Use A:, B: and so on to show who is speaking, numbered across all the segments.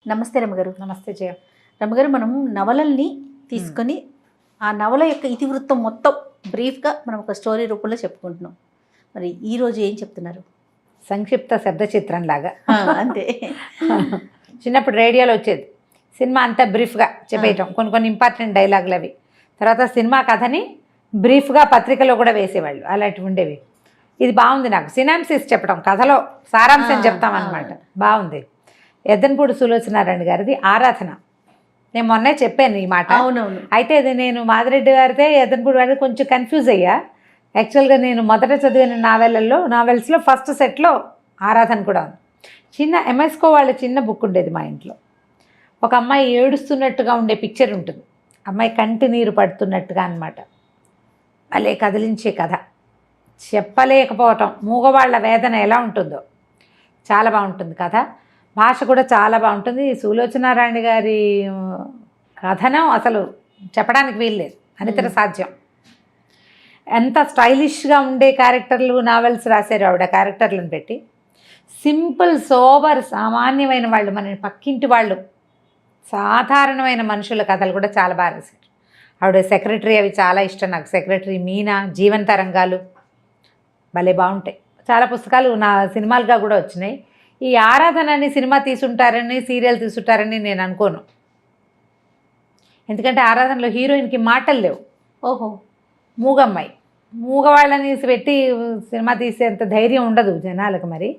A: నమస్తే రమగారు.
B: నమస్తే జయ.
A: రమగారు, మనం నవలల్ని తీసుకొని ఆ నవల యొక్క ఇతివృత్తం మొత్తం బ్రీఫ్గా మనం ఒక స్టోరీ రూపంలో చెప్పుకుంటున్నాం. మరి ఈరోజు ఏం చెప్తున్నారు?
B: సంక్షిప్త శబ్ద చిత్రం లాగా.
A: అంతే.
B: చిన్నప్పుడు రేడియోలో వచ్చేది సినిమా అంతా బ్రీఫ్గా చెప్పేయటం, కొన్ని ఇంపార్టెంట్ డైలాగులు అవి. తర్వాత సినిమా కథని బ్రీఫ్గా పత్రికలో కూడా వేసేవాళ్ళు, అలాంటివి ఉండేవి. ఇది బాగుంది, నాకు సినాప్సిస్ చెప్పడం, కథలో సారాంశం చెప్తామన్నమాట. బాగుంది. ఎద్దనపూడి సులోచనారాయణ గారిది ఆరాధన. నేను మొన్నే చెప్పాను ఈ మాట.
A: అవునవును.
B: అయితే ఇది నేను మాదిరెడ్డి గారితే ఎద్దనపూడి గారిది కొంచెం కన్ఫ్యూజ్ అయ్యా. యాక్చువల్గా నేను మొదట చదివిన నావెల్స్లో ఫస్ట్ సెట్లో ఆరాధన కూడా ఉంది. చిన్న ఎంఎస్కో వాళ్ళ చిన్న బుక్ ఉండేది మా ఇంట్లో. ఒక అమ్మాయి ఏడుస్తున్నట్టుగా ఉండే పిక్చర్ ఉంటుంది, అమ్మాయి కంటి నీరు పడుతున్నట్టుగా అన్నమాట. భలే కదిలించే కథ, చెప్పలేకపోవటం. మూగవాళ్ల వేదన ఎలా ఉంటుందో చాలా బాగుంటుంది కథ. భాష కూడా చాలా బాగుంటుంది. సులోచనారాయణ గారి కథనం అసలు చెప్పడానికి వీల్లేదు, అనితర సాధ్యం. ఎంత స్టైలిష్గా ఉండే క్యారెక్టర్లు నావెల్స్ రాశారు ఆవిడ. క్యారెక్టర్లను పెట్టి సింపుల్ సోబర్ సామాన్యమైన వాళ్ళు, మన పక్కింటి వాళ్ళు, సాధారణమైన మనుషుల కథలు కూడా చాలా బాగా రాశారు ఆవిడ. సెక్రటరీ అవి చాలా ఇష్టం నాకు. సెక్రటరీ, మీనా, జీవన తరంగాలు భలే బాగుంటాయి. చాలా పుస్తకాలు నా సినిమాలుగా కూడా వచ్చినాయి. ఈ ఆరాధనని సినిమా తీసుంటారని, సీరియల్ తీసుంటారని నేను అనుకోను. ఎందుకంటే ఆరాధనలో హీరోయిన్కి మాటలు లేవు.
A: ఓహో,
B: మూగమ్మాయి, మూగవాళ్ళని పెట్టి సినిమా తీసేంత ధైర్యం ఉండదు జనాలకు. మరి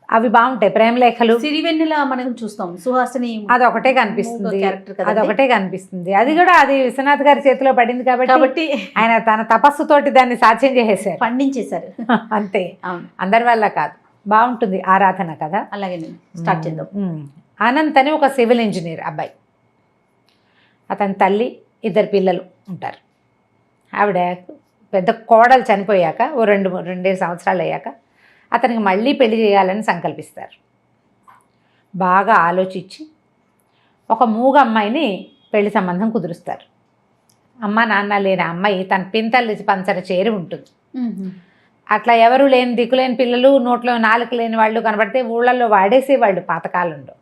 B: అవి బాగుంటాయి. ప్రేమలేఖలు,
A: సిరివెన్నెల మనం చూస్తాం, సుహాసిని
B: అదొకటే కనిపిస్తుంది,
A: క్యారెక్టర్,
B: అదొకటే కనిపిస్తుంది. అది కూడా అది విశ్వనాథ్ గారి చేతిలో పడింది కాబట్టి ఆయన తన తపస్సుతోటి దాన్ని సాధ్యం చేసేసారు,
A: పండించేశారు.
B: అంతే,
A: అవును,
B: అందరి వల్ల కాదు. బాగుంటుంది ఆరాధన కదా.
A: అలాగే నేను స్టార్ట్ చేద్దాం.
B: అనంత్ అని ఒక సివిల్ ఇంజనీర్ అబ్బాయి, అతని తల్లి, ఇద్దరు పిల్లలు ఉంటారు. ఆవిడ పెద్ద కోడలు చనిపోయాక ఓ 2 సంవత్సరాలు అయ్యాక అతనికి మళ్ళీ పెళ్లి చేయాలని సంకల్పిస్తారు. బాగా ఆలోచించి ఒక మూగ అమ్మాయిని పెళ్లి సంబంధం కుదురుస్తారు. అమ్మ నాన్న లేని అమ్మాయి తన పింతల్లి పంచర చేరి ఉంటుంది. అట్లా ఎవరు లేని, దిక్కులేని పిల్లలు, నోట్లో నాలుక లేని వాళ్ళు కనబడితే ఊళ్ళల్లో వాడేసేవాళ్ళు పాతకాలంలో.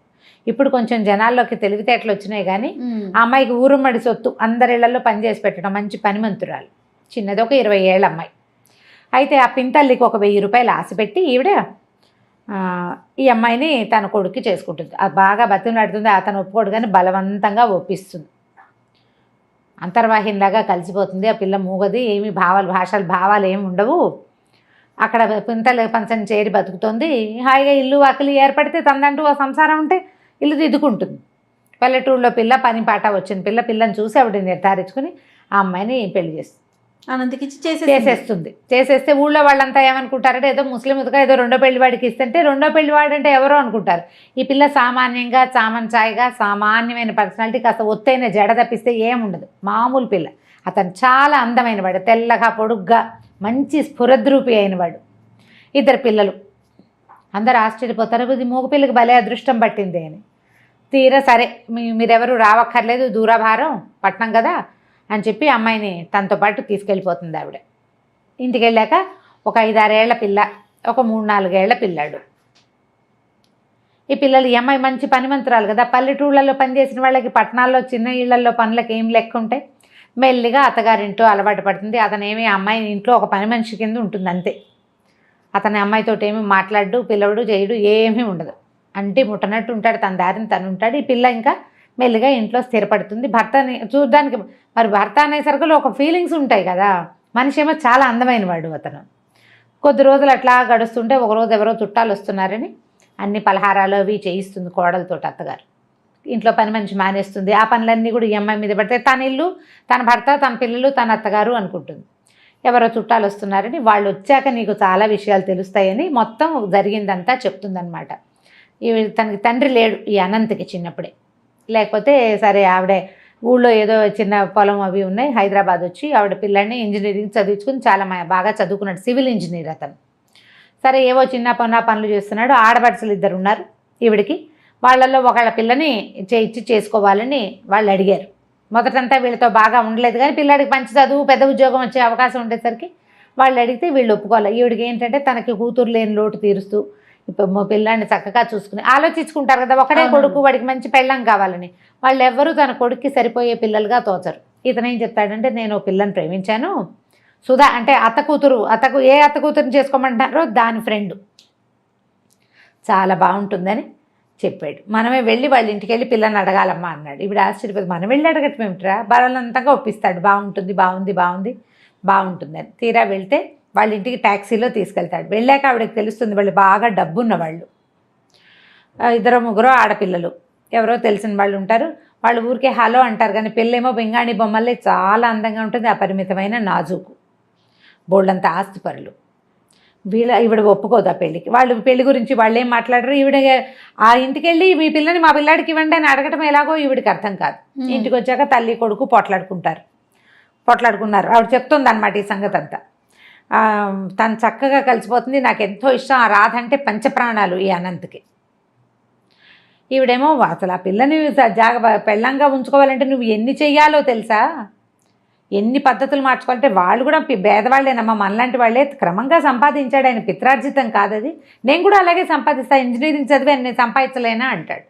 B: ఇప్పుడు కొంచెం జనాల్లోకి తెలివితేటలు వచ్చినాయి కానీ ఆ అమ్మాయికి ఊరుమ్మడి సొత్తు, అందరి ఇళ్లలో పనిచేసి పెట్టడం, మంచి పనిమంతురాలు. చిన్నది ఒక 20 ఏళ్ళ అమ్మాయి. అయితే ఆ పింతల్లికి ఒక 1000 రూపాయలు ఆశ పెట్టి ఈవిడ ఈ అమ్మాయిని తన కొడుక్కి చేసుకుంటుంది. అది బాగా బతిమలాడుతుంది, అతను ఒప్పుకోడు కానీ బలవంతంగా ఒప్పిస్తుంది. అంతర్వాహినిలాగా కలిసిపోతుంది. ఆ పిల్ల మూగది, ఏమి భావాలు ఏమి ఉండవు. అక్కడ పింతల పంచని చేరి బతుకుతుంది. హాయిగా ఇల్లు వాకిలి ఏర్పడితే తనదంటూ ఓ సంసారం ఉంటే ఇల్లు దిద్దుకుంటుంది. పల్లెటూరులో పిల్ల, పని పాట వచ్చిన పిల్లని చూసి ఆవిడ నిర్ధారించుకుని ఆ అమ్మాయిని పెళ్లి చేస్తుంది.
A: అనంతకి
B: చేసేస్తే ఊళ్ళో వాళ్ళంతా ఏమనుకుంటారంటే ఏదో ముస్లిం ఉతక ఏదో రెండో పెళ్లివాడికి ఇస్తుంటే రెండో పెళ్లివాడు అంటే ఎవరో అనుకుంటారు. ఈ పిల్ల సామాన్యంగా, చామన్చాయిగా, సామాన్యమైన పర్సనాలిటీ, కాస్త ఒత్తైన జడ తప్పిస్తే ఏముండదు, మామూలు పిల్ల. అతను చాలా అందమైన వాడు, తెల్లగా పొడుగ్గా, మంచి స్ఫురద్రూపి అయినవాడు. 2 పిల్లలు. అందరు ఆశ్చర్యపోతారు, ఇది మూగ పిల్లకి భలే అదృష్టం పట్టింది అని. తీరా సరే మీరెవరు రావక్కర్లేదు, దూరాభారం, పట్నం కదా అని చెప్పి అమ్మాయిని తనతో పాటు తీసుకెళ్ళిపోతుంది ఆవిడ. ఇంటికి వెళ్ళాక ఒక 5-6 ఏళ్ల పిల్ల, ఒక 3-4 ఏళ్ల పిల్లాడు. ఈ పిల్లలు, ఈ అమ్మాయి మంచి పనిమంతురాలు కదా, పల్లెటూళ్ళల్లో పనిచేసిన వాళ్ళకి పట్టణాల్లో చిన్న ఇళ్లలో పనులకు ఏం లెక్క ఉంటాయి. మెల్లిగా అత్తగారింటో అలవాటు పడుతుంది. అతనేమి అమ్మాయి ఇంట్లో ఒక పని మనిషి కింద ఉంటుంది అంతే. అతని అమ్మాయితో ఏమి మాట్లాడు, పిలవడు, చేయడు, ఏమీ ఉండదు. అంటే ముట్టనట్టు ఉంటాడు, తన దారిని తను ఉంటాడు. ఈ పిల్ల ఇంకా మెల్లిగా ఇంట్లో స్థిరపడుతుంది. భర్తని చూడడానికి, మరి భర్త అనేసరికి ఒక ఫీలింగ్స్ ఉంటాయి కదా. మనిషి ఏమో చాలా అందమైన వాడు అతను. కొద్ది రోజులు అట్లా గడుస్తుంటే ఒకరోజు ఎవరో చుట్టాలు వస్తున్నారని అన్ని పలహారాలు అవి చేయిస్తుంది కోడలతో అత్తగారు. ఇంట్లో పని మనిషి మానేస్తుంది. ఆ పనులన్నీ కూడా ఈ అమ్మాయి మీద పడితే తన ఇల్లు, తన భర్త, తన పిల్లలు, తన అత్తగారు అనుకుంటుంది. ఎవరో చుట్టాలు వస్తున్నారని, వాళ్ళు వచ్చాక నీకు చాలా విషయాలు తెలుస్తాయని మొత్తం జరిగిందంతా చెప్తుందనమాట. తనకి తండ్రి లేడు ఈ అనంతకి చిన్నప్పుడే. లేకపోతే సరే ఆవిడే ఊళ్ళో ఏదో చిన్న పొలం అవి ఉన్నాయి, హైదరాబాద్ వచ్చి ఆవిడ పిల్లల్ని ఇంజనీరింగ్ చదివించుకుని చాలా బాగా చదువుకున్నాడు, సివిల్ ఇంజనీర్ అతను. సరే ఏవో చిన్న పనులు చేస్తున్నాడు. ఆడపడుచులు 2 ఉన్నారు ఈవిడికి. వాళ్ళల్లో ఒకళ్ళ పిల్లని ఇచ్చి చేసుకోవాలని వాళ్ళు అడిగారు. మొదటంతా వీళ్ళతో బాగా ఉండలేదు కానీ పిల్లాడికి మంచి చదువు, పెద్ద ఉద్యోగం వచ్చే అవకాశం ఉండేసరికి వాళ్ళు అడిగితే వీళ్ళు ఒప్పుకోవాలి. ఈవిడికి ఏంటంటే తనకి కూతురు లేని లోటు తీరుస్తూ ఇప్పుడు మా పిల్లాన్ని చక్కగా చూసుకుని ఆలోచించుకుంటారు కదా, ఒకడే కొడుకు, వాడికి మంచి పెళ్ళం కావాలని. వాళ్ళు ఎవ్వరూ తన కొడుక్కి సరిపోయే పిల్లలుగా తోచరు. ఇతను ఏం చెప్తాడంటే, నేను పిల్లని ప్రేమించాను, సుధా అంటే అత్త కూతురు, ఏ అత్త కూతురుని చేసుకోమంటారో దాని ఫ్రెండ్, చాలా బాగుంటుందని చెప్పాడు. మనమే వెళ్ళి వాళ్ళ ఇంటికి వెళ్ళి పిల్లని అడగాలమ్మా అన్నాడు. ఇప్పుడు ఆశ్చర్యపోతే, మనం వెళ్ళి అడగటం ఏమిట్రా, బలవంతంగా ఒప్పిస్తాడు. బాగుంటుందని. తీరా వెళ్తే వాళ్ళ ఇంటికి ట్యాక్సీలో తీసుకెళ్తాడు. వెళ్ళాక ఆవిడకి తెలుస్తుంది వాళ్ళు బాగా డబ్బున్న వాళ్ళు, 2-3 ఆడపిల్లలు, ఎవరో తెలిసిన వాళ్ళు ఉంటారు. వాళ్ళు ఊరికే హలో అంటారు, కానీ పిల్లేమో బెంగాణి బొమ్మల్లే చాలా అందంగా ఉంటుంది, అపరిమితమైన నాజూకు, బోల్డంత ఆస్తిపరులు. ఈవిడ ఒప్పుకోదు ఆ పెళ్ళికి. వాళ్ళు పెళ్లి గురించి వాళ్ళు ఏం మాట్లాడరు. ఈవిడ ఆ ఇంటికి వెళ్ళి మీ పిల్లని మా పిల్లాడికి ఇవ్వండి అని అడగటం ఎలాగో ఈవిడికి అర్థం కాదు. ఇంటికి వచ్చాక తల్లి కొడుకు పోట్లాడుకున్నారు. ఆవిడ చెప్తుంది అనమాట ఈ సంగతి అంతా. తను చక్కగా కలిసిపోతుంది. నాకు ఎంతో ఇష్టం, ఆ రాధ అంటే పంచప్రాణాలు ఈ అనంత్కి. ఈవిడేమో అసలు ఆ పిల్లని పెళ్ళంగా ఉంచుకోవాలంటే నువ్వు ఎన్ని చెయ్యాలో తెలుసా, ఎన్ని పద్ధతులు మార్చుకోవాలంటే. వాళ్ళు కూడా పేదవాళ్ళేనమ్మా, మనలాంటి వాళ్ళే. క్రమంగా సంపాదించాడు ఆయన, పిత్రార్జితం కాదది. నేను కూడా అలాగే సంపాదిస్తాను, ఇంజనీరింగ్ చదివి నేను సంపాదించలేనా అంటాడు.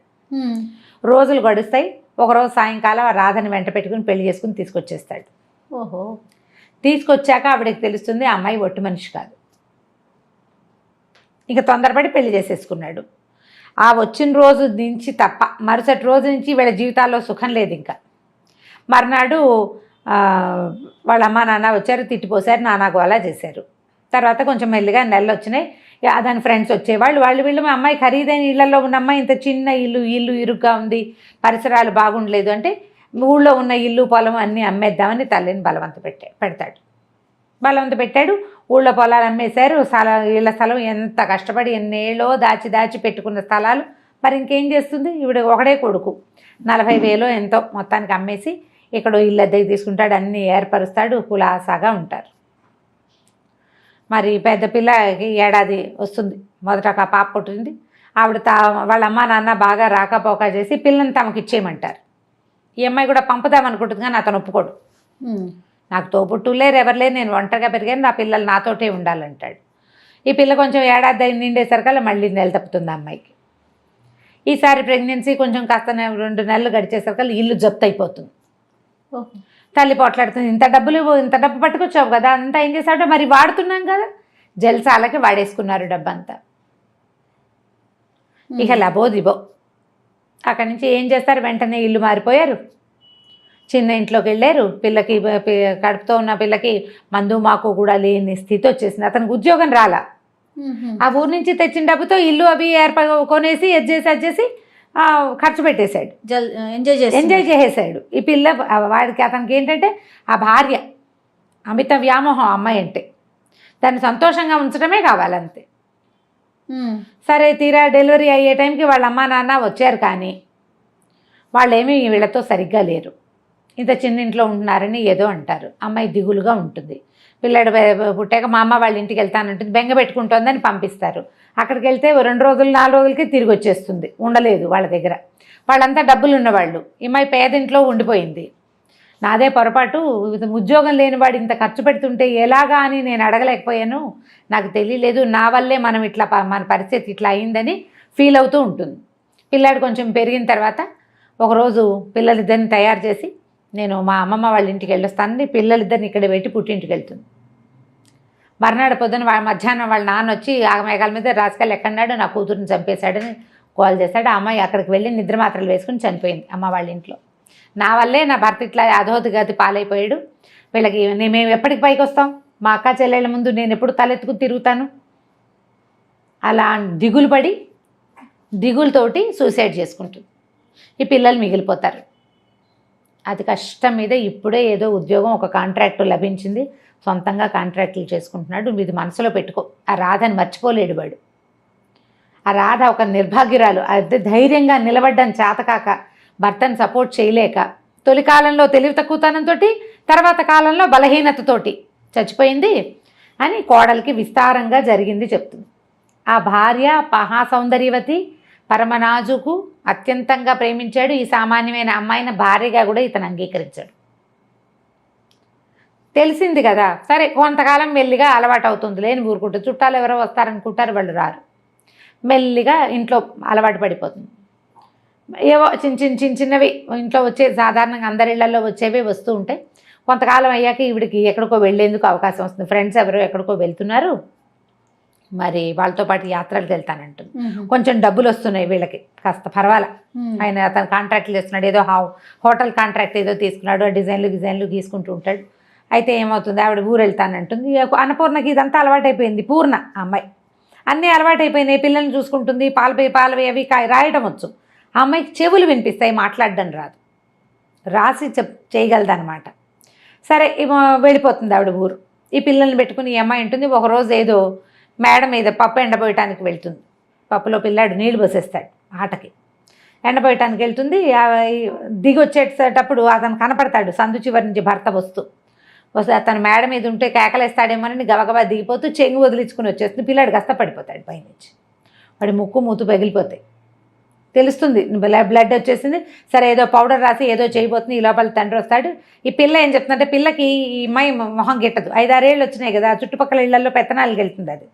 B: రోజులు గడుస్తాయి. ఒకరోజు సాయంకాలం ఆ రాధని వెంట పెట్టుకుని పెళ్లి చేసుకుని తీసుకొచ్చేస్తాడు.
A: ఓహో.
B: తీసుకొచ్చాక ఆవిడకి తెలుస్తుంది ఆ అమ్మాయి ఒట్టి మనిషి కాదు. ఇంకా తొందరపడి పెళ్లి చేసేసుకున్నాడు. ఆ వచ్చిన రోజు నుంచి తప్ప మరుసటి రోజు నుంచి వీళ్ళ జీవితాల్లో సుఖం లేదు. ఇంకా మర్నాడు వాళ్ళ అమ్మ నాన్న వచ్చారు, తిట్టిపోసారు, నానా గోలా చేశారు. తర్వాత కొంచెం మెల్లిగా నెలలు వచ్చినాయి. దాని ఫ్రెండ్స్ వచ్చేవాళ్ళు. వీళ్ళు మా అమ్మాయి ఖరీదైన ఇళ్లలో ఉన్న అమ్మాయి, ఇంత చిన్న ఇల్లు ఇరుగ్గా ఉంది, పరిసరాలు బాగుండలేదు అంటే ఊళ్ళో ఉన్న ఇల్లు పొలం అన్నీ అమ్మేద్దామని తల్లిని బలవంత పెట్టాడు. ఊళ్ళో పొలాలు అమ్మేశారు. ఇళ్ళ స్థలం ఎంత కష్టపడి ఎన్నేళ్ళో దాచి పెట్టుకున్న స్థలాలు మరి ఇంకేం చేస్తుంది. ఈవిడ ఒకడే కొడుకు, 40,000 ఎంతో మొత్తానికి అమ్మేసి ఇక్కడ ఇల్లు అద్దెకి తీసుకుంటాడు, అన్నీ ఏర్పరుస్తాడు, కులాసాగా ఉంటారు. మరి పెద్ద పిల్లకి ఏడాది వస్తుంది, మొదట ఒక పాప పుట్టింది. ఆవిడ వాళ్ళ అమ్మ నాన్న బాగా రాకపోక చేసి పిల్లని తమకు ఇచ్చేయమంటారు. ఈ అమ్మాయి కూడా పంపుదామనుకుంటుంది, కానీ అతను ఒప్పుకోడు. నాకు తోబుట్టులు లేరు, ఎవరు లేరు, నేను ఒంటరిగా పెరిగాను, నా పిల్లలు నాతోటే ఉండాలంటాడు. ఈ పిల్ల కొంచెం ఏడాది నిండేసరికల్లా మళ్ళీ నెల తప్పుతుంది అమ్మాయికి. ఈసారి ప్రెగ్నెన్సీ కొంచెం కాస్త 2 నెలలు గడిచేసరికల్లా ఇల్లు జప్తు అయిపోతుంది. తల్లి పోట్లాడుతుంది, ఇంత డబ్బు పట్టుకొచ్చావు కదా, అంతా ఏం చేశాడో మరి వాడుతున్నాం కదా, జల్సాలకి వాడేసుకున్నారు డబ్బంతా. ఇక లబోదిబో. అక్కడి నుంచి ఏం చేస్తారు, వెంటనే ఇల్లు మారిపోయారు, చిన్న ఇంట్లోకి వెళ్ళారు. పిల్లకి కడుపుతో ఉన్న పిల్లకి మందు మాకు కూడా లేని స్థితి వచ్చేసింది. అతనికి ఉద్యోగం రాలా. ఆ ఊరు నుంచి తెచ్చిన డబ్బుతో ఇల్లు అవి కొనేసి అది చేసి ఖర్చు పెట్టేశాడు, ఎంజాయ్ చేసేసాడు. ఈ పిల్ల వాడికి అతనికి ఏంటంటే ఆ భార్య అమిత వ్యామోహం అమ్మాయి అంటే, దాన్ని సంతోషంగా ఉంచడమే కావాలంతే. సరే, తీరా డెలివరీ అయ్యే టైంకి వాళ్ళ అమ్మా నాన్న వచ్చారు, కానీ వాళ్ళేమీ వీళ్ళతో సరిగ్గా లేరు. ఇంత చిన్న ఇంట్లో ఉంటున్నారని ఏదో అంటారు. అమ్మాయి దిగులుగా ఉంటుంది. పిల్లడు పుట్టాక మా అమ్మ వాళ్ళ ఇంటికి వెళ్తానంటుంది, బెంగ పెట్టుకుంటోందని పంపిస్తారు. అక్కడికి వెళ్తే 2 రోజులు 4 రోజులకి తిరిగి వచ్చేస్తుంది, ఉండలేదు వాళ్ళ దగ్గర. వాళ్ళంతా డబ్బులు ఉన్నవాళ్ళు, అమ్మాయి పేదింట్లో ఉండిపోయింది. నాదే పొరపాటు, ఉద్యోగం లేని వాడు ఇంత ఖర్చు పెడుతుంటే ఎలాగా అని నేను అడగలేకపోయాను, నాకు తెలియలేదు, నా వల్లే మన పరిస్థితి ఇట్లా అయిందని ఫీల్ అవుతూ ఉంటుంది. పిల్లాడు కొంచెం పెరిగిన తర్వాత ఒకరోజు పిల్లలిద్దరిని తయారు చేసి, నేను మా అమ్మమ్మ వాళ్ళ ఇంటికి వెళ్ళొస్తానని పిల్లలిద్దరిని ఇక్కడ పెట్టి పుట్టింటికి వెళ్తుంది. మర్నాడు పొద్దున మధ్యాహ్నం వాళ్ళ నాన్న వచ్చి ఆగమేఘాల మీద రాసుకెళ్ళి ఎక్కడన్నాడు, నా కూతురుని చంపేశాడని కాల్ చేశాడు. ఆ అమ్మాయి అక్కడికి వెళ్ళి నిద్ర మాత్రలు వేసుకుని చనిపోయింది అమ్మ వాళ్ళ ఇంట్లో. నా వల్లే నా భర్త ఇట్లా అధోగతి పాలైపోయాడు, వీళ్ళకి మేము ఎప్పటికి పైకి వస్తాం, మా అక్క చెల్లెళ్ళ ముందు నేను ఎప్పుడు తలెత్తుకుని తిరుగుతాను. అలా దిగులతోటి సూసైడ్ చేసుకుంటుంది. ఈ పిల్లలు మిగిలిపోతారు. అది కష్టం మీద ఇప్పుడే ఏదో ఉద్యోగం, ఒక కాంట్రాక్టు లభించింది, సొంతంగా కాంట్రాక్టులు చేసుకుంటున్నాడు. ఇది మనసులో పెట్టుకో. ఆ రాధని మర్చిపోలేడు వాడు. ఆ రాధ ఒక నిర్భాగ్యురాలు, అదే ధైర్యంగా నిలబడ్డం చేతకాక, భర్తను సపోర్ట్ చేయలేక, తొలి కాలంలో తెలివి తక్కువతనంతో, తర్వాత కాలంలో బలహీనతతోటి చచ్చిపోయింది అని కోడలికి విస్తారంగా జరిగింది చెప్తుంది. ఆ భార్య మహాసౌందర్యవతి, పరమనాజుకు, అత్యంతంగా ప్రేమించాడు. ఈ సామాన్యమైన అమ్మాయిని భార్యగా కూడా ఇతను అంగీకరించాడు. తెలిసింది కదా, సరే కొంతకాలం మెల్లిగా అలవాటు అవుతుంది, లేని ఊరుకుంటుంది. చుట్టాలు ఎవరో వస్తారనుకుంటారు, వాళ్ళు రారు. మెల్లిగా ఇంట్లో అలవాటు పడిపోతుంది. ఏవో చిన్నవి ఇంట్లో వచ్చే సాధారణంగా అందరి ఇళ్లలో వచ్చేవి వస్తూ ఉంటాయి. కొంతకాలం అయ్యాక ఈవిడికి ఎక్కడికో వెళ్ళేందుకు అవకాశం వస్తుంది. ఫ్రెండ్స్ ఎవరో ఎక్కడికో వెళ్తున్నారు, మరి వాళ్ళతో పాటు యాత్రలకు వెళ్తానంటుంది. కొంచెం డబ్బులు వస్తున్నాయి వీళ్ళకి, కాస్త పర్వాలా. ఆయన అతను కాంట్రాక్ట్లు చేస్తున్నాడు, ఏదో హోటల్ కాంట్రాక్ట్ ఏదో తీసుకున్నాడు, డిజైన్లు గీసుకుంటూ ఉంటాడు. అయితే ఏమవుతుంది, ఆవిడ ఊరు వెళ్తానంటుంది. అన్నపూర్ణకి ఇదంతా అలవాటైపోయింది. పూర్ణ అమ్మాయి అన్నీ అలవాటైపోయినాయి. పిల్లల్ని చూసుకుంటుంది, పాలవి అవి రాయడం వచ్చు. ఆ అమ్మాయికి చెవులు వినిపిస్తాయి, మాట్లాడడం రాదు, రాసి చేయగలదన్నమాట. సరే వెళ్ళిపోతుంది ఆవిడ ఊరు. ఈ పిల్లల్ని పెట్టుకుని ఈ అమ్మాయి ఉంటుంది. ఒకరోజు ఏదో మేడ మీద పప్పు ఎండబోయటానికి వెళ్తుంది. పప్పులో పిల్లాడు నీళ్లు పోసేస్తాడు ఆటకి. ఎండబోయటానికి వెళ్తుంది. దిగి వచ్చేటప్పుడు అతను కనపడతాడు, సందు చివరి నుంచి భర్త వస్తే అతను మేడ మీద ఉంటే కేకలేస్తాడేమోనని గబగబా దిగిపోతూ చెంగు వదిలించుకుని వచ్చేస్తుంది. పిల్లాడు పడిపోతాడు పైనుంచి. వాడి ముక్కు మూతు పగిలిపోతాయి. తెలుస్తుంది బ్లడ్ వచ్చేసింది. సరే ఏదో పౌడర్ రాసి ఏదో చేయబోతుంది. ఈ లోపల తండ్రి వస్తాడు. ఈ పిల్ల ఏం చెప్తుందంటే, పిల్లకి ఈ అమ్మాయి మొహం గిట్టదు. 5-6 ఏళ్ళు వచ్చినాయి కదా, చుట్టుపక్కల ఇళ్లలో పెత్తనాలకు వెళ్తుంది. అది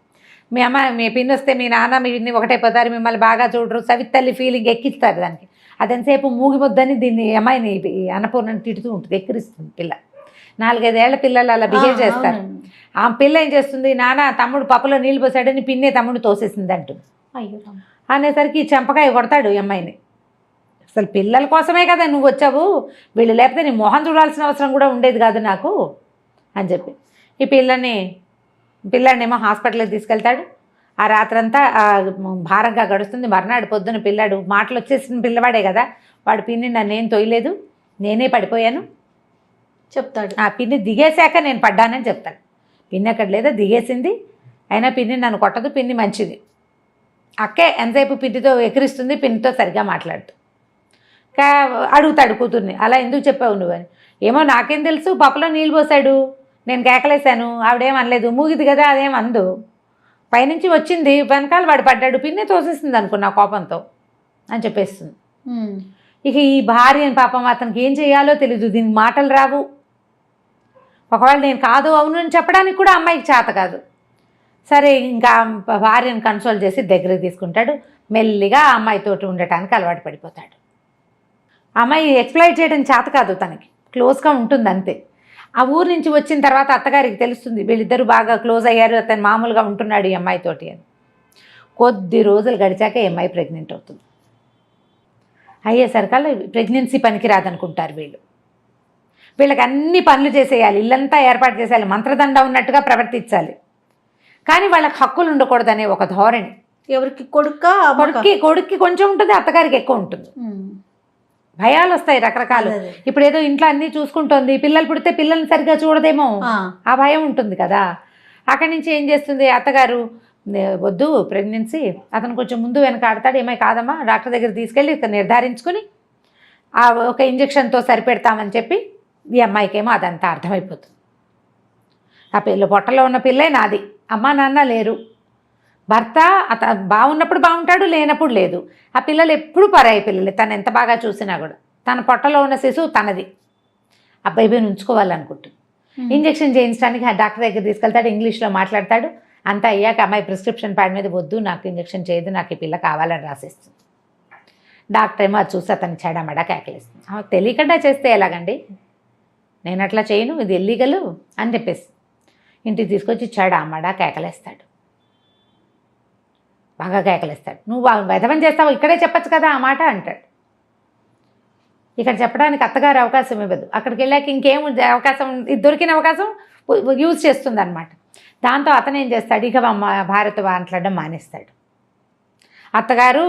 B: మీ అమ్మ మీ పిన్ని వస్తే మీ నాన్న మీ పిన్ని ఒకటే పోతారు, మిమ్మల్ని బాగా చూడరు, సవితల్లి ఫీలింగ్ ఎక్కిస్తారు దానికి. అదెంతసేపు మూగిపోద్దని దీన్ని అమ్మాయిని అన్నపూర్ణని తిడుతూ ఉంటుంది, ఎక్కిరిస్తుంది పిల్ల. 4-5 ఏళ్ల పిల్లలు అలా బిహేవ్ చేస్తారు. ఆ పిల్ల ఏం చేస్తుంది, నాన్న తమ్ముడు పప్పులో నీళ్ళు పోసాడని పిన్నే తమ్ముడు తోసేసింది అంటుంది.
A: అయ్యో
B: అనేసరికి చెంపకాయ కొడతాడు ఈ అమ్మాయిని. అసలు పిల్లల కోసమే కదా నువ్వు వచ్చావు, వీళ్ళు లేకపోతే నీ మొహం చూడాల్సిన అవసరం కూడా ఉండేది కాదు నాకు అని చెప్పి ఈ పిల్లాడినేమో హాస్పిటల్కి తీసుకెళ్తాడు. ఆ రాత్రంతా భారంగా గడుస్తుంది. మర్నాడు పొద్దున పిల్లాడు మాటలు వచ్చేసిన పిల్లవాడే కదా, వాడు పిన్ని నన్నేం తొయ్యలేదు, నేనే పడిపోయాను
A: చెప్తాడు.
B: ఆ పిన్ని దిగేశాక నేను పడ్డానని చెప్తాడు. పిన్ని అక్కడ లేదా, దిగేసింది. అయినా పిన్ని నన్ను కొట్టదు, పిన్ని మంచిది. అక్కే ఎంతసేపు పిన్నితో ఎక్కిరిస్తుంది, పిన్నితో సరిగ్గా మాట్లాడుతూ అడుగుతాడు కూతుర్ని, అలా ఎందుకు చెప్పావు నువ్వని. ఏమో నాకేం తెలుసు, పప్పులో నీళ్ళు పోసాడు, నేను కేకలేశాను, ఆవిడేం అనలేదు, మూగిది కదా అదేం అందు, పైనుంచి వచ్చింది, వెనకాల వాడు పడ్డాడు, పిన్ని తోసేసింది అనుకున్నా కోపంతో అని చెప్పేస్తుంది. ఇక ఈ భార్యని పాపం అతనికి ఏం చేయాలో తెలీదు, దీనికి మాటలు రావు. ఒకవేళ నేను కాదు అవును అని చెప్పడానికి కూడా అమ్మాయికి చేత కాదు. సరే ఇంకా భార్యను కన్సోల్ చేసి దగ్గరికి తీసుకుంటాడు. మెల్లిగా ఆ అమ్మాయితోటి ఉండటానికి అలవాటు పడిపోతాడు. అమ్మాయి ఎక్స్ప్లాయిట్ చేయడం చేత కాదు, తనకి క్లోజ్గా ఉంటుంది అంతే. ఆ ఊరు నుంచి వచ్చిన తర్వాత అత్తగారికి తెలుస్తుంది వీళ్ళిద్దరూ బాగా క్లోజ్ అయ్యారు, అతను మామూలుగా ఉంటున్నాడు ఈ అమ్మాయితోటి అని. కొద్ది రోజులు గడిచాక ఈ అమ్మాయి ప్రెగ్నెంట్ అవుతుంది. అయ్యేసరికల్లా ప్రెగ్నెన్సీ పనికిరాదనుకుంటారు వీళ్ళకి అన్ని పనులు చేసేయాలి, ఇల్లంతా ఏర్పాటు చేసేయాలి, మంత్రదండ ఉన్నట్టుగా ప్రవర్తించాలి. కానీ వాళ్ళకి హక్కులు ఉండకూడదనే ఒక ధోరణి.
A: ఎవరికి
B: కొడుక్కి కొంచెం ఉంటుంది, అత్తగారికి ఎక్కువ ఉంటుంది. భయాలు వస్తాయి రకరకాలు. ఇప్పుడు ఏదో ఇంట్లో అన్నీ చూసుకుంటుంది, పిల్లలు పుడితే పిల్లల్ని సరిగ్గా చూడదేమో, ఆ భయం ఉంటుంది కదా. అక్కడి నుంచి ఏం చేస్తుంది అత్తగారు, వద్దు ప్రెగ్నెన్సీ, అతను కొంచెం ముందు వెనక ఆడతాడు, ఏమై కాదమ్మా డాక్టర్ దగ్గర తీసుకెళ్ళి నిర్ధారించుకుని ఆ ఒక ఇంజక్షన్తో సరిపెడతామని చెప్పి ఈ అమ్మాయికేమో అదంతా అర్థమైపోతుంది. ఆ పొట్టలో ఉన్న పిల్లే నాది, అమ్మా నాన్న లేరు, భర్త బాగున్నప్పుడు బాగుంటాడు, లేనప్పుడు లేదు. ఆ పిల్లలు ఎప్పుడు పరాయి పిల్లలు, తను ఎంత బాగా చూసినా కూడా. తన పొట్టలో ఉన్న శిశువు తనది, ఆ బేబీని ఉంచుకోవాలనుకుంటుంది. ఇంజక్షన్ చేయించడానికి ఆ డాక్టర్ దగ్గర తీసుకెళ్తాడు, ఇంగ్లీష్లో మాట్లాడతాడు. అంతా అయ్యాక అమ్మాయి ప్రిస్క్రిప్షన్ ప్యాడ్ మీద వద్దు నాకు ఇంజక్షన్ చేయదు, నాకు ఈ పిల్ల కావాలని రాసేస్తుంది. డాక్టర్ ఏమో అది చూసి అతను చెడమడా కేకలేస్తుంది. తెలియకుండా చేస్తే ఎలాగండి, నేను అట్లా చేయను, ఇది ఇల్లీగలు అని చెప్పేసి ఇంటికి తీసుకొచ్చి చెడమడా కేకలేస్తాడు, బాగా కేకలేస్తాడు. నువ్వు వెధవం చేస్తావు, ఇక్కడే చెప్పచ్చు కదా ఆ మాట అంటాడు. ఇక్కడ చెప్పడానికి అత్తగారు అవకాశం ఇవ్వదు. అక్కడికి వెళ్ళాక ఇంకేం అవకాశం, దొరికిన అవకాశం యూజ్ చేస్తుంది అనమాట. దాంతో అతను ఏం చేస్తాడు, ఇక భార్యతో మాట్లాడడం మానేస్తాడు. అత్తగారు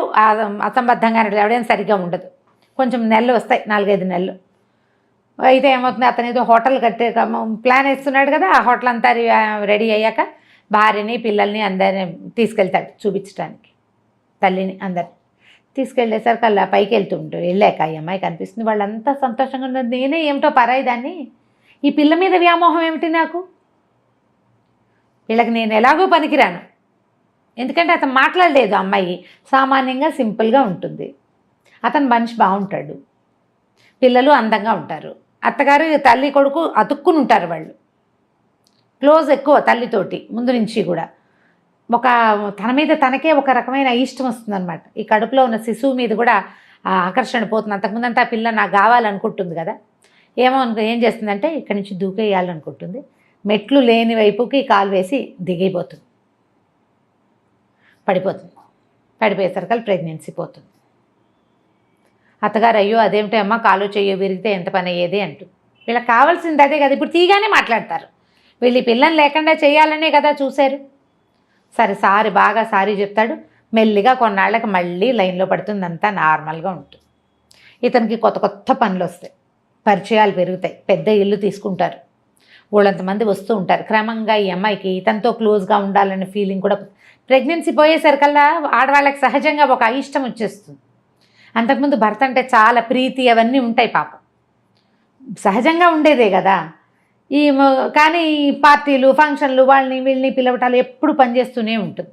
B: అసంబద్ధంగా ఎవడేం సరిగ్గా ఉండదు. కొంచెం నెలలు వస్తాయి, 4-5 నెలలు అయితే ఏమవుతుంది, అతను ఏదో హోటల్ కట్టే ప్లాన్ వేస్తున్నాడు కదా, ఆ హోటల్ అంతా రెడీ అయ్యాక భార్యని పిల్లల్ని అందరిని తీసుకెళ్తాడు చూపించడానికి, తల్లిని అందరిని తీసుకెళ్ళేసరికి అలా పైకి వెళ్ళాక ఈ అమ్మాయి కనిపిస్తుంది. వాళ్ళంతా సంతోషంగా ఉన్నారు. నేనే ఏమిటో పరాయి దాన్ని, ఈ పిల్ల మీద వ్యామోహం ఏమిటి నాకు, వీళ్ళకి నేను ఎలాగో పనికిరాను. ఎందుకంటే అతను మాట్లాడలేదు, అమ్మాయి సామాన్యంగా సింపుల్గా ఉంటుంది, అతను మనిషి బాగుంటాడు, పిల్లలు అందంగా ఉంటారు. అత్తగారు తల్లి కొడుకు అతుక్కుని ఉంటారు, వాళ్ళు క్లోజ్ ఎక్కువ తల్లితోటి ముందు నుంచి కూడా. ఒక తన మీద తనకే ఒక రకమైన అయిష్టం వస్తుందన్నమాట. ఈ కడుపులో ఉన్న శిశువు మీద కూడా ఆ ఆకర్షణ పోతుంది. అంతకుముందంటే ఆ పిల్ల నాకు కావాలనుకుంటుంది కదా, ఏం చేస్తుందంటే ఇక్కడి నుంచి దూకేయాలనుకుంటుంది. మెట్లు లేని వైపుకి కాలు వేసి దిగిపోతుంది, పడిపోతుంది. పడిపోయేసరికి ప్రెగ్నెన్సీ పోతుంది. అత్తగారు అయ్యో అదేమిటో అమ్మ కాలు చెయ్యో విరిగితే ఎంత పని అయ్యేది అంటుంది. వీళ్ళకి కావాల్సింది అదే కదా, ఇప్పుడు తీగానే మాట్లాడతారు. వీళ్ళు పిల్లని లేకుండా చేయాలనే కదా చూశారు. సరే బాగా సారీ చెప్తాడు. మెల్లిగా కొన్నాళ్ళకి మళ్ళీ లైన్లో పడుతుంది, అంతా నార్మల్గా ఉంటుంది. ఇతనికి కొత్త కొత్త పనులు వస్తాయి, పరిచయాలు పెరుగుతాయి, పెద్ద ఇల్లు తీసుకుంటారు, వాళ్ళంతమంది వస్తూ ఉంటారు. క్రమంగా ఈ అమ్మాయికి ఇతనితో క్లోజ్గా ఉండాలనే ఫీలింగ్ కూడా. ప్రెగ్నెన్సీ పోయేసరికల్లా ఆడవాళ్ళకి సహజంగా ఒక అయిష్టం వచ్చేస్తుంది. అంతకుముందు భర్త అంటే చాలా ప్రీతి అవన్నీ ఉంటాయి, పాపం సహజంగా ఉండేదే కదా. కానీ పార్టీలు ఫంక్షన్లు వాళ్ళని వీళ్ళని పిలవటాలు ఎప్పుడు పనిచేస్తూనే ఉంటుంది.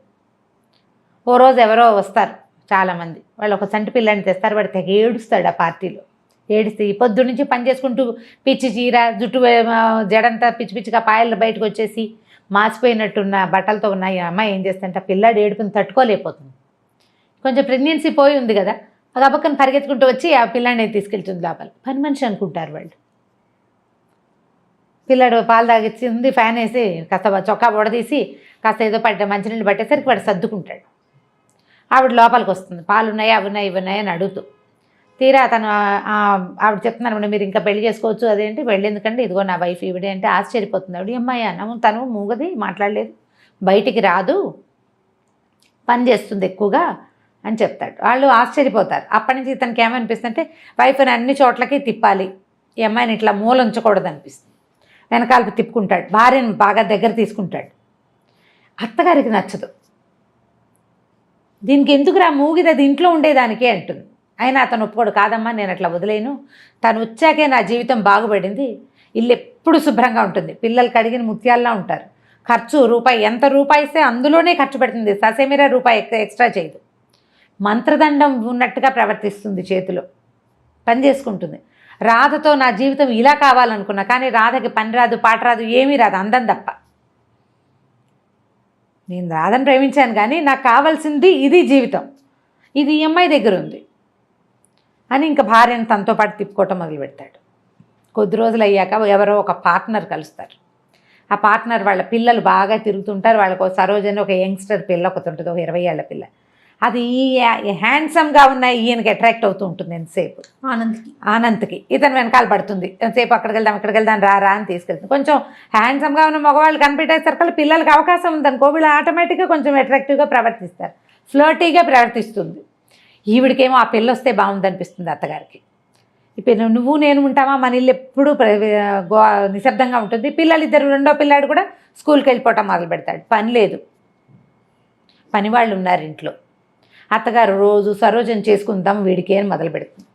B: ఓ రోజు ఎవరో వస్తారు చాలామంది, వాళ్ళు ఒక చంటి పిల్లని తెస్తారు. వాడు తెగ ఏడుస్తాడు ఆ పార్టీలో. ఏడిస్తే పొద్దు నుంచి పని చేసుకుంటూ పిచ్చి చీర జుట్టు జడంతా పిచ్చి పిచ్చిగా పాయలు బయటకు వచ్చేసి మాసిపోయినట్టున్న బట్టలతో ఉన్న ఈ అమ్మాయి ఏం చేస్తుంటే ఆ పిల్లాడు ఏడుపుని తట్టుకోలేకపోతుంది. కొంచెం ప్రెగ్నెన్సీ పోయి ఉంది కదా, ఆ పక్కన పరిగెత్తుకుంటూ వచ్చి ఆ పిల్లాడిని తీసుకెళ్తుంది లోపల. పని మనిషి అనుకుంటారు వాళ్ళు. పిల్లాడు పాలు తాగిచ్చింది, ఫ్యాన్ వేసి కాస్త చొక్కా బొడదీసి కాస్త ఏదో మంచినీళ్ళు పట్టేసరికి వాడు సర్దుకుంటాడు. ఆవిడ లోపలికి వస్తుంది, పాలు ఉన్నాయా అవి ఉన్నాయి ఇవి ఉన్నాయని అడుగుతూ. తీరా అతను ఆవిడ చెప్తున్నాను మీరు ఇంకా పెళ్లి చేసుకోవచ్చు, అదేంటి పెళ్ళి ఎందుకంటే ఇదిగో నా వైఫ్ ఈవిడే అంటే ఆశ్చర్యపోతుంది ఆవిడ. అమ్మాయి అన్నాము, తను మూగది, మాట్లాడలేదు, బయటికి రాదు, పని చేస్తుంది ఎక్కువగా అని చెప్తాడు. వాళ్ళు ఆశ్చర్యపోతారు. అప్పటి నుంచి ఇతనికి ఏమనిపిస్తుంది అంటే వైఫ్ని అన్ని చోట్లకి తిప్పాలి, ఈ అమ్మాయిని ఇట్లా మూల ఉంచకూడదు అనిపిస్తుంది. వెనకాలకు తిప్పుకుంటాడు, భార్యను బాగా దగ్గర తీసుకుంటాడు. అత్తగారికి నచ్చదు. దీనికి ఎందుకురా మూగిది, అది ఇంట్లో ఉండేదానికే అంటుంది. అయినా అతను ఒప్పుకోడు. కాదమ్మా నేను అట్లా వదిలేను, తను వచ్చాకే నా జీవితం బాగుపడింది, ఇల్లు ఎప్పుడు శుభ్రంగా ఉంటుంది, పిల్లలు కడిగిన ముత్యాల్లా ఉంటారు, ఖర్చు రూపాయి ఎంత రూపాయి ఇస్తే అందులోనే ఖర్చు పెడుతుంది, ససేమిరా రూపాయి ఎక్స్ట్రా చేయదు, మంత్రదండం ఉన్నట్టుగా ప్రవర్తిస్తుంది, చేతిలో పని చేసుకుంటుంది. రాధతో నా జీవితం ఇలా కావాలనుకున్నా, కానీ రాధకి పని రాదు, పాట రాదు, ఏమీ రాదు, అందం తప్ప. నేను రాధను ప్రేమించాను కానీ నాకు కావాల్సింది ఇది జీవితం, ఇది ఈ అమ్మాయి దగ్గర ఉంది అని ఇంకా భార్యను తనతో పాటు తిప్పుకోవటం మొదలు పెడతాడు. కొద్ది రోజులు అయ్యాక ఎవరో ఒక పార్ట్నర్ కలుస్తారు. ఆ పార్ట్నర్ వాళ్ళ పిల్లలు బాగా తిరుగుతుంటారు. వాళ్ళకు సరోజని ఒక యంగ్స్టర్ పిల్ల ఒకటి ఉంటుంది, ఒక 20 ఏళ్ల పిల్ల. అది హ్యాండ్సమ్గా ఉన్న ఈయనకి అట్రాక్ట్ అవుతూ ఉంటుంది. ఎంతసేపు ఆనంద్కి ఇతను వెనకాల పడుతుంది, ఎంతసేపు అక్కడికి వెళ్దాం రా అని తీసుకెళ్తుంది. కొంచెం హ్యాండ్సమ్గా ఉన్న మగవాళ్ళు కనిపెట్టేసరికి పిల్లలకి అవకాశం ఉందనుకో, వీళ్ళు ఆటోమేటిక్గా కొంచెం అట్రాక్టివ్గా ప్రవర్తిస్తారు, ఫ్లర్టీగా ప్రవర్తిస్తుంది. ఈవిడికేమో ఆ పిల్ల వస్తే బాగుందనిపిస్తుంది అత్తగారికి. ఇప్పుడు నువ్వు నేను ఉంటామా, మన ఇల్లు ఎప్పుడూ నిశ్శబ్దంగా ఉంటుంది. పిల్లలిద్దరు, రెండో పిల్లాడు కూడా స్కూల్కి వెళ్ళిపోవటం మొదలు పెడతాడు. పని లేదు, పని వాళ్ళు ఉన్నారు ఇంట్లో. అత్తగారు రోజు సరోజన చేసుకుందాం వీడికి అని మొదలు పెడుతుంది.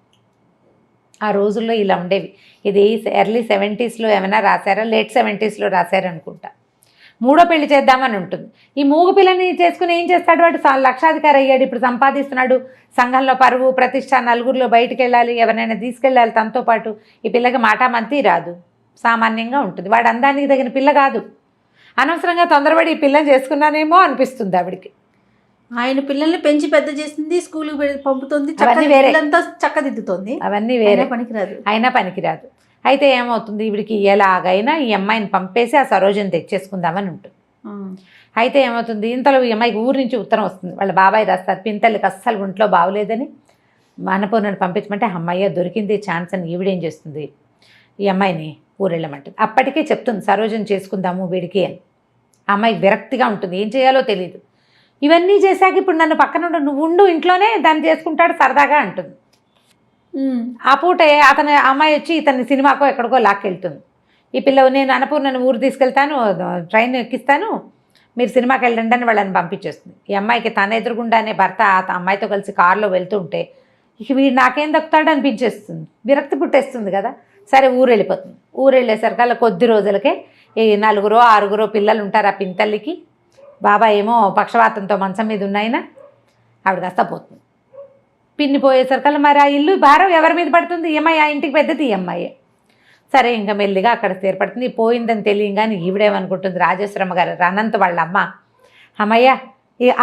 B: ఆ రోజుల్లో ఇలా ఉండేవి. ఇది ఎర్లీ 70s ఏమైనా రాశారా, లేట్ 70s రాశారనుకుంటా. మూడో పెళ్లి చేద్దామని ఉంటుంది. ఈ మూగ పిల్లని చేసుకుని ఏం చేస్తాడు, వాడు లక్షాధికారి అయ్యాడు, ఇప్పుడు సంపాదిస్తున్నాడు, సంఘంలో పరువు ప్రతిష్ట, నలుగురిలో బయటికి వెళ్ళాలి, ఎవరినైనా తీసుకెళ్ళాలి తనతో పాటు. ఈ పిల్లకి మాటామంతి రాదు, సామాన్యంగా ఉంటుంది. వాడు అందానికి తగిన పిల్ల కాదు. అనవసరంగా తొందరపడి ఈ పిల్లని చేసుకున్నానేమో అనిపిస్తుంది ఆవిడికి.
A: ఆయన పిల్లల్ని పెంచి పెద్ద చేస్తుంది, స్కూల్కి పంపుతుంది, చక్కదిద్దుతుంది,
B: అవన్నీ వేరే,
A: పనికిరాదు,
B: అయినా పనికిరాదు. అయితే ఏమవుతుంది, ఈవిడికి ఎలాగైనా ఈ అమ్మాయిని పంపేసి ఆ సరోజని తెచ్చేసుకుందామని ఉంటుంది. అయితే ఏమవుతుంది, ఇంతలో ఈ అమ్మాయికి ఊరి నుంచి ఉత్తరం వస్తుంది. వాళ్ళ బాబాయ్ రాస్తారు, పింతల్లికి అస్సలు ఒంట్లో బాగోలేదని అన్నపూర్ణని పంపించమంటే అమ్మాయి దొరికింది ఛాన్స్ అని ఈవిడేం చేస్తుంది, ఈ అమ్మాయిని ఊరెళ్ళమంటుంది. అప్పటికే చెప్తుంది సరోజని చేసుకుందాము వీడికి అని. ఆ అమ్మాయికి విరక్తిగా ఉంటుంది, ఏం చేయాలో తెలియదు. ఇవన్నీ చేశాక ఇప్పుడు నన్ను పక్కన నువ్వు ఉండు ఇంట్లోనే, దాన్ని చేసుకుంటాడు సరదాగా అంటుంది. ఆ పూటే అతను అమ్మాయి వచ్చి ఇతన్ని సినిమాకో ఎక్కడికో లాక్కెళ్తుంది. ఈ పిల్ల నేను అన్నపూర్ణని ఊరు తీసుకెళ్తాను, ట్రైన్ ఎక్కిస్తాను, మీరు సినిమాకి వెళ్ళండి అని వాళ్ళని పంపించేస్తుంది. ఈ అమ్మాయికి తన ఎదురుగుండానే భర్త అమ్మాయితో కలిసి కారులో వెళ్తుంటే ఇక వీడు నాకేం దక్కుతాడు అనిపించేస్తుంది, విరక్తి పుట్టేస్తుంది కదా. సరే ఊరు వెళ్ళిపోతుంది. ఊరు వెళ్ళేసరికి అలా కొద్ది రోజులకే ఈ 4 6 పిల్లలు ఉంటారు ఆ పింతల్లికి. బాబాయ్ ఏమో పక్షవాతంతో మంచం మీద ఉన్నాయినా ఆవిడ కాస్త పోతుంది. పిన్ని పోయేసరికల్లా మరి ఆ ఇల్లు భారం ఎవరి మీద పడుతుంది, ఈ అమ్మాయి, ఆ ఇంటికి పెద్దది ఈ అమ్మాయి. సరే ఇంకా మెల్లిగా అక్కడ స్థిరపడుతుంది. పోయిందని తెలియగానే ఈవిడేమనుకుంటుంది, రాజేశ్వరమ్మ గారు అనంత్ వాళ్ళ అమ్మ, అమ్మయ్య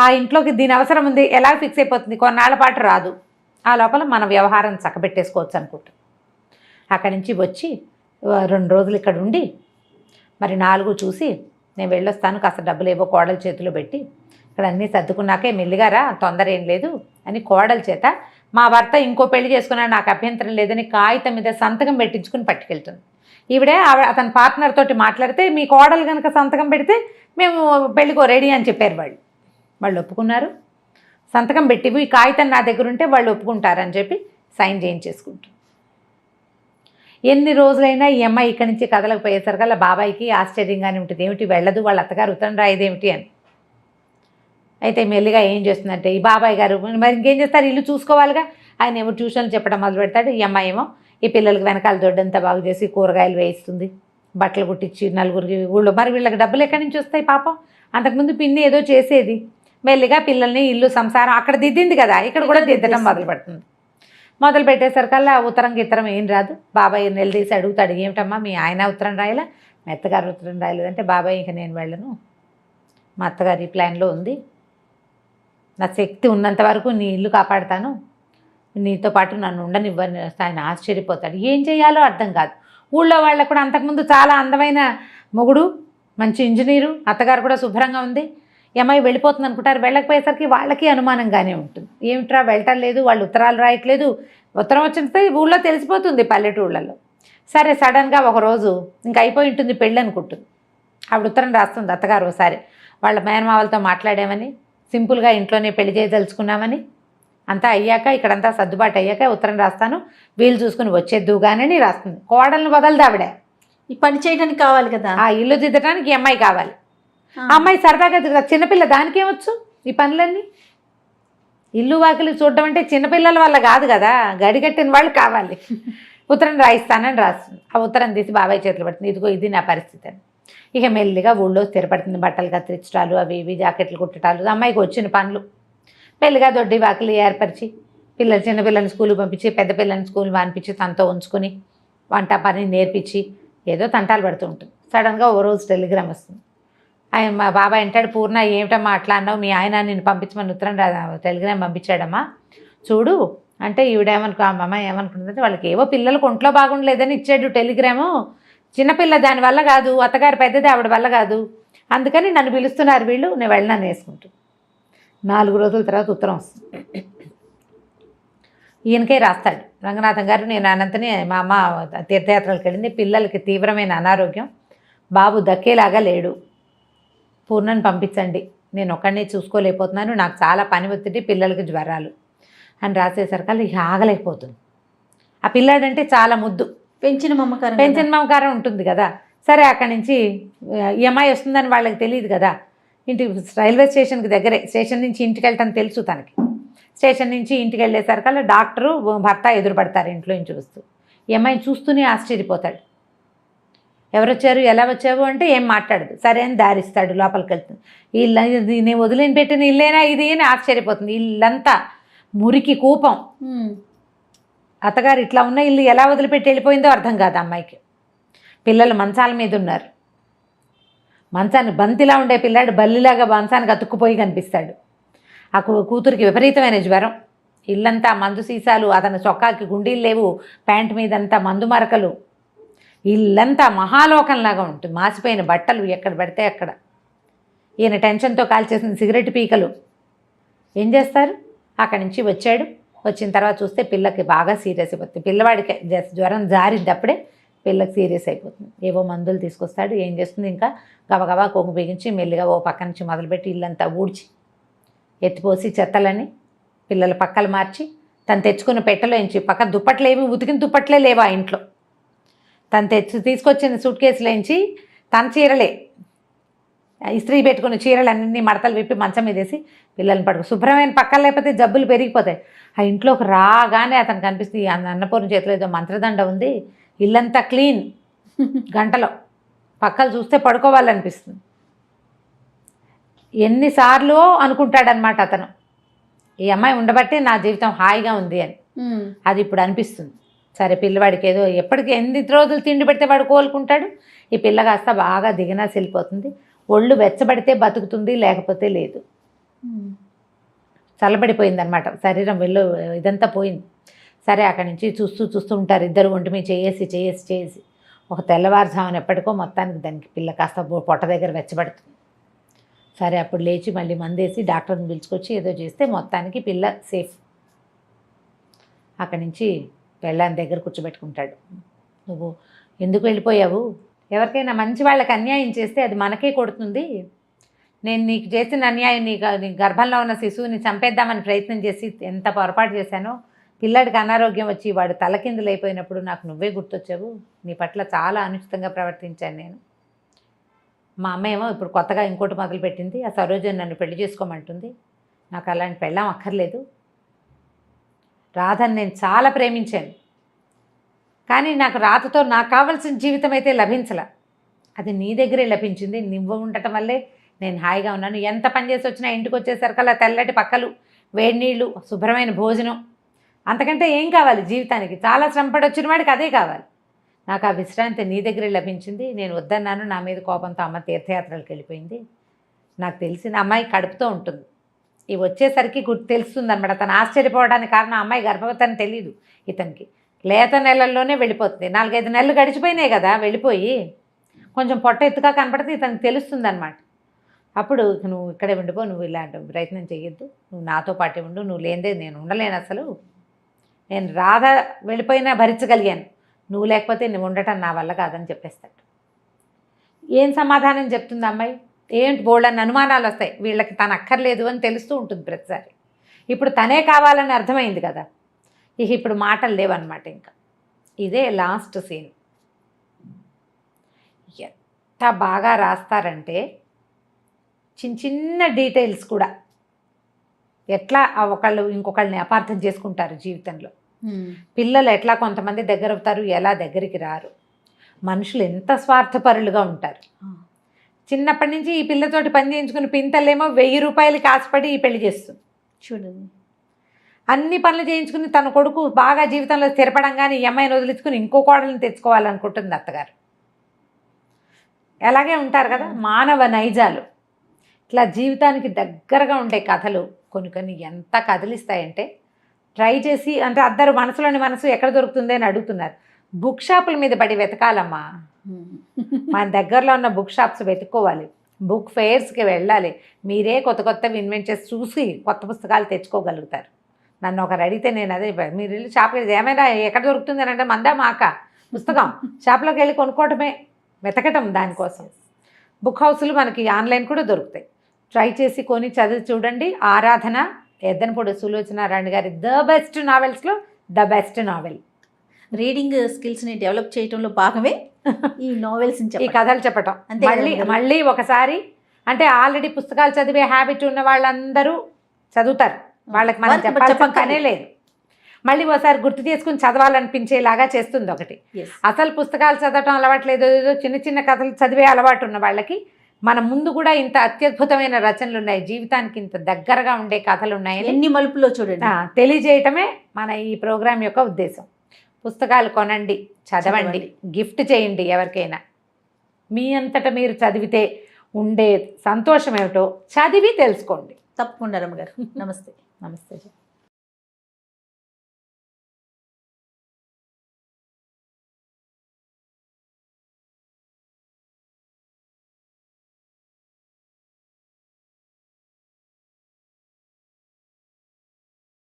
B: ఆ ఇంట్లోకి దీని అవసరం ఉంది ఎలా ఫిక్స్ అయిపోతుంది, కొన్నాళ్ళ పాటు రాదు. ఆ లోపల మన వ్యవహారం చక్కబెట్టేసుకోవచ్చు అనుకుంటాం. అక్కడి నుంచి వచ్చి 2 రోజులు ఇక్కడ ఉండి మరి 4 చూసి నేను వెళ్ళొస్తాను, కాస్త డబ్బులు ఏవో కోడల చేతిలో పెట్టి ఇక్కడ అన్నీ సర్దుకున్నాకే మెల్లిగారా, తొందర ఏం లేదు అని కోడల చేత మా భర్త ఇంకో పెళ్లి చేసుకున్నాడు నాకు అభ్యంతరం లేదని కాగితం మీద సంతకం పెట్టించుకుని పట్టుకెళ్తుంది. అతని పార్ట్నర్ తోటి మాట్లాడితే మీ కోడలు కనుక సంతకం పెడితే మేము పెళ్ళికో రెడీ అని చెప్పారు. వాళ్ళు ఒప్పుకున్నారు. సంతకం పెట్టి ఈ కాగితం నా దగ్గర ఉంటే వాళ్ళు ఒప్పుకుంటారని చెప్పి సైన్ చేయించేసుకుంటారు. ఎన్ని రోజులైనా ఈ అమ్మాయి ఇక్కడి నుంచి కదలకపోయేసరికల్లా బాబాయికి ఆశ్చర్యంగానే ఉంటుంది, ఏమిటి వెళ్ళదు, వాళ్ళ అత్తగారు ఉత్తరం రాయదేమిటి అని. అయితే మెల్లిగా ఏం చేస్తుందంటే ఈ బాబాయ్ గారు మరి ఇంకేం చేస్తారు, ఇల్లు చూసుకోవాలిగా, ఆయన ఏమో ట్యూషన్లు చెప్పడం మొదలు పెడతాడు. ఈ అమ్మాయి ఏమో ఈ పిల్లలకి వెనకాల దొడ్డంతా బాగు చేసి కూరగాయలు వేయిస్తుంది, బట్టలు కుట్టించి నలుగురికి ఊళ్ళో. మరి వీళ్ళకి డబ్బులు ఎక్కడి నుంచి వస్తాయి పాపం, అంతకుముందు పిన్ని ఏదో చేసేది. మెల్లిగా పిల్లల్ని ఇల్లు సంసారం అక్కడ దిద్దింది కదా, ఇక్కడ కూడా దిద్దడం మొదలు పెడుతుంది. మొదలు పెట్టేసరికల్లా ఉత్తరం గిత్తరం ఏం రాదు. బాబాయ్ నిలదీసి అడుగుతాడు, ఏమిటమ్మా మీ ఆయన ఉత్తరం రాయలా, మా అత్తగారు ఉత్తరం రాయలేదంటే, బాబాయ్ ఇంక నేను వెళ్ళను, మా అత్తగారి ప్లాన్లో ఉంది, నా శక్తి ఉన్నంత వరకు నీ ఇల్లు కాపాడుతాను, నీతో పాటు నన్ను ఉండనివ్వని. ఆయన ఆశ్చర్యపోతాడు, ఏం చేయాలో అర్థం కాదు. ఊళ్ళో వాళ్ళకు కూడా అంతకుముందు చాలా అందమైన మొగుడు, మంచి ఇంజనీరు, అత్తగారు కూడా శుభ్రంగా ఉంది, అమ్మాయి వెళ్ళిపోతుంది అనుకుంటారు. వెళ్ళకపోయేసరికి వాళ్ళకి అనుమానంగానే ఉంటుంది, ఏమిట్రా వెళ్ళటం లేదు, వాళ్ళు ఉత్తరాలు రాయట్లేదు. ఉత్తరం వచ్చినట్టు ఊళ్ళో తెలిసిపోతుంది పల్లెటూళ్ళలో. సరే సడన్గా ఒకరోజు ఇంకా అయిపోయి ఉంటుంది పెళ్ళి అనుకుంటుంది. ఆవిడ ఉత్తరం రాస్తుంది అత్తగారు ఒకసారి వాళ్ళ మేనమావలతో మాట్లాడామని, సింపుల్గా ఇంట్లోనే పెళ్లి చేయదలుచుకున్నామని, అంతా అయ్యాక ఇక్కడంతా సర్దుబాటు అయ్యాక ఉత్తరం రాస్తాను, వీలు చూసుకుని వచ్చేద్దుగానని రాస్తుంది. కోడల్ని వదలదు ఆవిడ,
A: ఈ పని చేయడానికి కావాలి కదా,
B: ఆ ఇల్లు దిద్దడానికి ఈ అమ్మాయి కావాలి. ఆ అమ్మాయి సరదాగా చిన్నపిల్ల, దానికేమొచ్చు ఈ పనులన్నీ. ఇల్లు వాకిలి చూడడం అంటే చిన్నపిల్లల వల్ల కాదు కదా, గడిగట్టిన వాళ్ళు కావాలి. ఉత్తరం రాయిస్తానని రాస్తుంది. ఆ ఉత్తరం తీసి బాబాయ్ చేతులు పడుతుంది, ఇదిగో ఇది నా పరిస్థితి అని. ఇక మెల్లిగా ఊళ్ళో స్థిరపడుతుంది, బట్టలు కత్తిరించడాలు అవి ఇవి జాకెట్లు కుట్టడాలు, అమ్మాయికి వచ్చిన పనులు. మెల్లిగా దొడ్డి వాకిలి ఏర్పరిచి చిన్నపిల్లల్ని స్కూల్కి పంపించి పెద్ద పిల్లల్ని స్కూల్ మానిపించి తనతో ఉంచుకొని వంట పని నేర్పించి ఏదో తంటాలు పడుతూ ఉంటుంది. సడన్గా ఓ రోజు టెలిగ్రామ్ వస్తుంది. ఆయన మా బాబాయ్ అంటాడు, పూర్ణ ఏమిటమ్మా అట్లా అన్నావు, మీ ఆయన నేను పంపించమని ఉత్తరం టెలిగ్రామ్ పంపించాడమ్మా చూడు అంటే. అమ్మ ఏమనుకుంటుందంటే వాళ్ళకి ఏవో పిల్లలకు ఒంట్లో బాగుండలేదని ఇచ్చాడు టెలిగ్రాము, చిన్నపిల్ల దానివల్ల కాదు, అత్తగారు పెద్దది ఆవిడ వల్ల కాదు, అందుకని నన్ను పిలుస్తున్నారు వీళ్ళు, నేను వెళ్ళనని వేసుకుంటూ. 4 రోజుల తర్వాత ఉత్తరం వస్తుంది. ఈయనకే రాస్తాడు, రంగనాథం గారు నేను అనంతని మా అమ్మ తీర్థయాత్రలకు వెళ్ళింది, పిల్లలకి తీవ్రమైన అనారోగ్యం, బాబు దక్కేలాగా లేడు, పూర్ణని పంపించండి, నేను ఒక్కడినే చూసుకోలేకపోతున్నాను, నాకు చాలా పని ఒత్తిడి, పిల్లలకి జ్వరాలు అని రాసేసరికి ఇక ఆగలేకపోతుంది. ఆ పిల్లాడంటే చాలా ముద్దు,
A: పెంచిన మమకారం
B: ఉంటుంది కదా. సరే అక్కడి నుంచి ఈ అమ్మాయి వస్తుందని వాళ్ళకి తెలియదు కదా, ఇంటికి రైల్వే స్టేషన్కి దగ్గరే, స్టేషన్ నుంచి ఇంటికి వెళ్ళటం తెలుసు తనకి. స్టేషన్ నుంచి ఇంటికి వెళ్ళేసరికల్లా డాక్టరు భర్త ఎదురుపడతారు ఇంట్లో నుంచి చూస్తూ. ఈ అమ్మాయిని చూస్తూనే ఆశ్చర్యపోతాడు, ఎవరొచ్చారు ఎలా వచ్చావు అంటే ఏం మాట్లాడదు. సరే అని దారిస్తాడు, లోపలికి వెళ్తుంది. ఇల్లు నేను వదిలిని పెట్టిన ఇల్లేనా ఇది అని ఆశ్చర్యపోతుంది. ఇల్లంతా మురికి కూపం, అత్తగారు ఇట్లా ఉన్న ఇల్లు ఎలా వదిలిపెట్టి వెళ్ళిపోయిందో అర్థం కాదు అమ్మాయికి. పిల్లలు మంచాల మీద ఉన్నారు, మంచాన్ని బంతిలా ఉండే పిల్లాడు బల్లిలాగా మంచానికి అతుక్కుపోయి కనిపిస్తాడు. ఆ కూతురికి విపరీతమైన జ్వరం, ఇల్లంతా మందు సీసాలు, అతని చొక్కాకి గుండీలు లేవు, ప్యాంట్ మీదంతా మందు మరకలు, ఇల్లంతా మహాలోకంలాగా ఉంటుంది, మాసిపోయిన బట్టలు ఎక్కడ పడితే అక్కడ. ఈయన టెన్షన్తో కాల్చేసిన సిగరెట్ పీకలు. ఏం చేస్తారు, అక్కడి నుంచి వచ్చాడు. వచ్చిన తర్వాత చూస్తే పిల్లకి బాగా సీరియస్ అయిపోతుంది. పిల్లవాడికి జ్వరం జారినప్పుడే పిల్లకి సీరియస్ అయిపోతుంది. ఏవో మందులు తీసుకొస్తాడు. ఏం చేస్తుంది, ఇంకా గబగబా కొంగు బిగించి మెల్లిగా ఓ పక్క నుంచి మొదలుపెట్టి ఇల్లంతా ఊడ్చి ఎత్తిపోసి చెత్తలని పిల్లల పక్కలు మార్చి తను తెచ్చుకున్న పెట్టెలోంచి పక్క దుప్పట్లేవి, ఉతికిన దుప్పట్లే లేవు ఆ ఇంట్లో. తను తీసుకొచ్చిన సూట్ కేసులోంచి తన చీరలే, ఇస్త్రీ పెట్టుకున్న చీరలన్నీ మడతలు విప్పి మంచం మీదేసి పిల్లల్ని పడుకో. శుభ్రమైన పక్కన లేకపోతే జబ్బులు పెరిగిపోతాయి. ఆ ఇంట్లోకి రాగానే అతను కనిపిస్తుంది, అన్నపూర్ణ చేతిలో ఏదో మంత్రదండ ఉంది, ఇల్లంతా క్లీన్, గంటలో పక్కలు చూస్తే పడుకోవాలనిపిస్తుంది. ఎన్నిసార్లు అనుకుంటాడనమాట అతను, ఈ అమ్మాయి ఉండబట్టే నా జీవితం హాయిగా ఉంది అని. అది ఇప్పుడు అనిపిస్తుంది. సరే పిల్లవాడికి ఏదో ఎప్పటికీ ఎన్ని రోజులు తిండి పెడితే వాడు కోలుకుంటాడు. ఈ పిల్ల కాస్త బాగా దిగినా వెళ్ళిపోతుంది. ఒళ్ళు వెచ్చబడితే బతుకుతుంది, లేకపోతే లేదు. చల్లబడిపోయింది అనమాట, శరీరం వెళ్ళు ఇదంతా పోయింది. సరే అక్కడి నుంచి చూస్తూ ఉంటారు ఇద్దరు ఒంటి మీద చేసి ఒక తెల్లవారుజామున ఎప్పటికో మొత్తానికి దానికి పిల్ల కాస్త పొట్ట దగ్గర వెచ్చబడుతుంది. సరే అప్పుడు లేచి మళ్ళీ మందేసి డాక్టర్ని పిలుచుకొచ్చి ఏదో చేస్తే మొత్తానికి పిల్ల సేఫ్. అక్కడి నుంచి పెళ్ళాన్ని దగ్గర కూర్చోబెట్టుకుంటాడు. నువ్వు ఎందుకు వెళ్ళిపోయావు? ఎవరికైనా మంచి వాళ్ళకి అన్యాయం చేస్తే అది మనకే కొడుతుంది. నేను నీకు చేసిన అన్యాయం, నీ గర్భంలో ఉన్న శిశువుని చంపేద్దామని ప్రయత్నం చేసి ఎంత పొరపాటు చేశానో, పిల్లాడికి అనారోగ్యం వచ్చి వాడు తలకిందులైపోయినప్పుడు నాకు నువ్వే గుర్తొచ్చావు. నీ పట్ల చాలా అనుచితంగా ప్రవర్తించాను నేను. మా అమ్మ ఏమో ఇప్పుడు కొత్తగా ఇంకోటి మొదలుపెట్టింది, ఆ సరోజని నన్ను పెళ్లి చేసుకోమంటుంది. నాకు అలాంటి పెళ్ళాం అక్కర్లేదు. రాధని నేను చాలా ప్రేమించాను, కానీ నాకు రాధతో నాకు కావాల్సిన జీవితం అయితే లభించలే. అది నీ దగ్గరే లభించింది. నువ్వు ఉండటం వల్లే నేను హాయిగా ఉన్నాను. ఎంత పని చేసి వచ్చినా ఇంటికి వచ్చేసరికల్లా తెల్లటి పక్కలు, వేడి నీళ్ళు, శుభ్రమైన భోజనం, అంతకంటే ఏం కావాలి జీవితానికి? చాలా శ్రమపడి వచ్చిన వాడికి అదే కావాలి. నాకు ఆ విశ్రాంతి నీ దగ్గరే లభించింది. నేను వద్దన్నాను, నా మీద కోపంతో అమ్మ తీర్థయాత్రలకు వెళ్ళిపోయింది. నాకు తెలిసిన అమ్మాయి కడుపుతో ఉంటుంది, ఇవి వచ్చేసరికి తెలుస్తుంది అనమాట. తను ఆశ్చర్యపోవడానికి కారణం అమ్మాయి గర్భవతి అని తెలియదు ఇతనికి. లేత నెలల్లోనే వెళ్ళిపోతుంది. 4-5 నెలలు గడిచిపోయినాయి కదా, వెళ్ళిపోయి కొంచెం పొట్ట ఎత్తుగా కనపడితే ఇతనికి తెలుస్తుంది అనమాట. అప్పుడు నువ్వు ఇక్కడే ఉండిపో, నువ్వు ఇలాంటి ప్రయత్నం చేయొద్దు, నువ్వు నాతో పాటే ఉండు, నువ్వు లేనిదే నేను ఉండలేను. అసలు నేను రాధ వెళ్ళిపోయినా భరించగలిగాను, నువ్వు లేకపోతే నువ్వు ఉండటం నా వల్ల కాదని చెప్పేస్తాడు. ఏం సమాధానం చెప్తుంది అమ్మాయి? ఏంటి బోల్డని అనుమానాలు వస్తాయి. వీళ్ళకి తను అక్కర్లేదు అని తెలుస్తూ ఉంటుంది ప్రతిసారి. ఇప్పుడు తనే కావాలని అర్థమైంది కదా, ఇప్పుడు మాటలు లేవన్నమాట. ఇంకా ఇదే లాస్ట్ సీన్. ఎంత బాగా రాస్తారంటే చిన్న డీటెయిల్స్ కూడా ఎట్లా ఒకళ్ళు ఇంకొకళ్ళని అపార్థం చేసుకుంటారు జీవితంలో. పిల్లలు ఎట్లా కొంతమంది దగ్గర అవుతారు, ఎలా దగ్గరికి రారు. మనుషులు ఎంత స్వార్థపరులుగా ఉంటారు. చిన్నప్పటి నుంచి ఈ పిల్లతోటి పని చేయించుకుని పింతలేమో 1000 రూపాయలకి ఆశపడి ఈ పెళ్లి చేస్తుంది. చూడండి, అన్ని పనులు చేయించుకుని తన కొడుకు బాగా జీవితంలో స్థిరపడంగానే ఈ అమ్మాయిని వదిలించుకుని ఇంకో కోడల్ని తెచ్చుకోవాలనుకుంటుంది అత్తగారు. అలాగే ఉంటారు కదా మానవ నైజాలు. ఇట్లా జీవితానికి దగ్గరగా ఉండే కథలు కొన్ని ఎంత కదిలిస్తాయంటే, ట్రై చేసి అంటే అందరూ మనసులోని మనసు ఎక్కడ దొరుకుతుంది అని అడుగుతున్నారు. బుక్ షాపుల మీద పడి వెతకాలమ్మా. మన దగ్గరలో ఉన్న బుక్ షాప్స్ వెతుక్కోవాలి, బుక్ ఫెయిర్స్కి వెళ్ళాలి. మీరే కొత్తవి ఇన్వెంట్ చేసి చూసి కొత్త పుస్తకాలు తెచ్చుకోగలుగుతారు. నన్ను ఒకరు అడిగితే నేను అదే, మీరు వెళ్ళి షాప్కి ఏమైనా ఎక్కడ దొరుకుతుంది అని అంటే మందా మాక పుస్తకం షాప్లోకి వెళ్ళి కొనుక్కోవటమే, వెతకటం దానికోసం. బుక్ హౌస్లు మనకి ఆన్లైన్ కూడా దొరుకుతాయి. ట్రై చేసి కొని చదివి చూడండి. ఆరాధన, ఎద్దనపూడి సులోచనారాణి గారి ద బెస్ట్ నావెల్స్లో ద బెస్ట్ నావెల్.
A: రీడింగ్ స్కిల్స్ని డెవలప్ చేయడంలో భాగమే ఈ నావెల్స్,
B: ఈ కథలు చెప్పటం. మళ్ళీ ఒకసారి అంటే ఆల్రెడీ పుస్తకాలు చదివే హ్యాబిట్ ఉన్న వాళ్ళందరూ చదువుతారు, వాళ్ళకి మనం చెప్పాల్సిన పనే లేదు. మళ్ళీ ఒకసారి గుర్తు చేసుకుని చదవాలనిపించేలాగా చేస్తుంది ఒకటి. అసలు పుస్తకాలు చదవటం అలవాట్లేదు, ఏదో చిన్న కథలు చదివే అలవాటు ఉన్న వాళ్ళకి మన ముందు కూడా ఇంత అత్యద్భుతమైన రచనలు ఉన్నాయి, జీవితానికి ఇంత దగ్గరగా ఉండే కథలు ఉన్నాయి,
A: ఎన్ని మలుపులో చూడండి
B: తెలియజేయటమే మన ఈ ప్రోగ్రాం యొక్క ఉద్దేశం. పుస్తకాలు కొనండి, చదవండి, గిఫ్ట్ చేయండి ఎవరికైనా. మీ అంతటా మీరు చదివితే ఉండే సంతోషం ఏమిటో చదివి తెలుసుకోండి.
A: తప్పకుండా రమ్మగారు. నమస్తే.
B: నమస్తే.